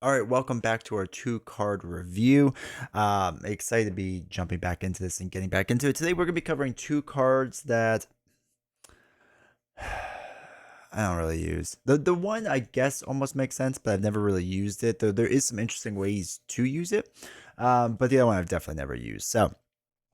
All right, welcome back to our two card review. Excited to be jumping back into this and getting back into it. Today, we're going to be covering two cards that I don't really use. The one, I guess, almost makes sense, but I've never really used it. Though there is some interesting ways to use it, but the other one I've definitely never used. So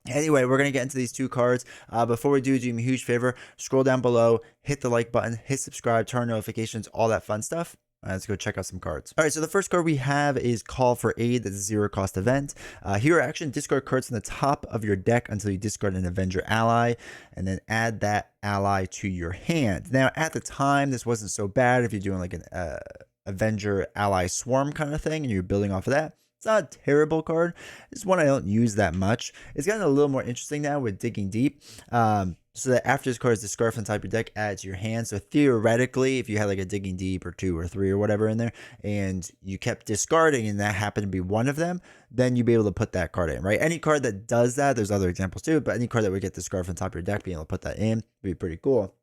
anyway, we're going to get into these two cards. Before we do me a huge favor, scroll down below, hit the like button, hit subscribe, turn on notifications, all that fun stuff. Let's go check out some cards. All right, so the first card we have is Call for Aid. That's a zero cost event. Hero action, discard cards from the top of your deck until you discard an Avenger ally, and then add that ally to your hand. Now, at the time, this wasn't so bad if you're doing like an Avenger ally swarm kind of thing and you're building off of that. It's not a terrible card. It's one I don't use that much. It's gotten a little more interesting now with Digging Deep. So that after this card is discarded from the top of your deck, add it to your hand. So theoretically, if you had like a Digging Deep or 2 or 3 or whatever in there, and you kept discarding and that happened to be one of them, then you'd be able to put that card in, right? Any card that does that, there's other examples too, but any card that would get discarded from the top of your deck, being able to put that in would be pretty cool.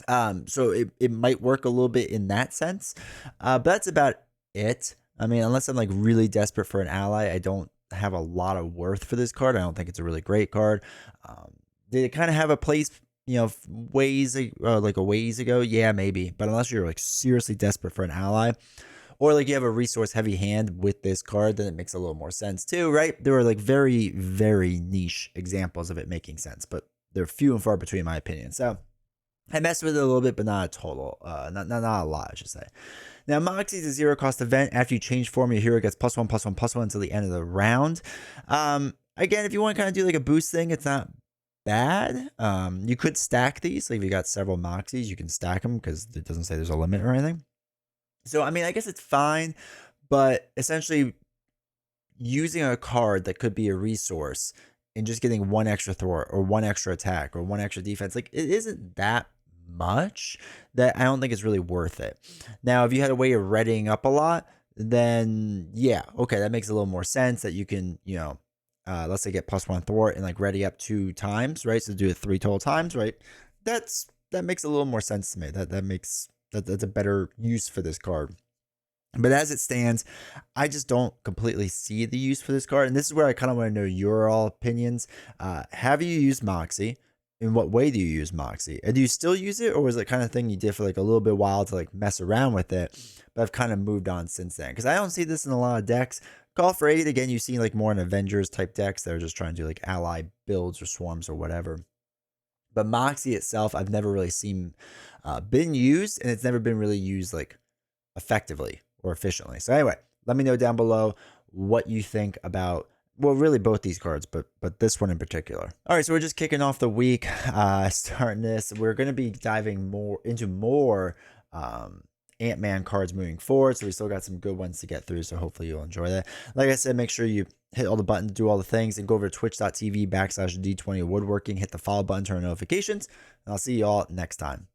So it might work a little bit in that sense. But that's about it. I mean, unless I'm like really desperate for an ally, I don't have a lot of worth for this card. I don't think it's a really great card. Did it kind of have a place, like a ways ago? Yeah, maybe. But unless you're like seriously desperate for an ally, or like you have a resource heavy hand with this card, then it makes a little more sense too, right? There are like very, very niche examples of it making sense, but they're few and far between, in my opinion. So I messed with it a little bit, but not a total, not a lot, I should say. Now, Moxy is a zero cost event. After you change form, your hero gets +1/+1/+1 until the end of the round. Again, if you want to kind of do like a boost thing, it's not bad. You could stack these. Like if you got several Moxies, you can stack them because it doesn't say there's a limit or anything. So, I mean, I guess it's fine, but essentially using a card that could be a resource and just getting one extra thwart or one extra attack or one extra defense, like it isn't that much that I don't think it's really worth it. Now, if you had a way of readying up a lot, then yeah, okay, that makes a little more sense that you can, let's say get +1 thwart and like ready up 2 times, right? So do it 3 total times, right? That makes a little more sense to me. That's a better use for this card. But as it stands, I just don't completely see the use for this card. And this is where I kind of want to know your all opinions. Have you used Moxy? In what way do you use Moxy? And do you still use it? Or was it kind of thing you did for like a little bit while to like mess around with it? But I've kind of moved on since then. Because I don't see this in a lot of decks. Call for Aid, again, you see like more in Avengers type decks that are just trying to do like ally builds or swarms or whatever. But Moxy itself, I've never really seen been used. And it's never been really used like effectively or efficiently. So anyway, let me know down below what you think about, well, really both these cards, but this one in particular. All right, so we're just kicking off the week, starting this. We're going to be diving more into more Ant-Man cards moving forward, so we still got some good ones to get through, so hopefully you'll enjoy that. Like I said, make sure you hit all the buttons, do all the things, and go over to twitch.tv/D20woodworking, hit the follow button, turn on notifications, and I'll see you all next time.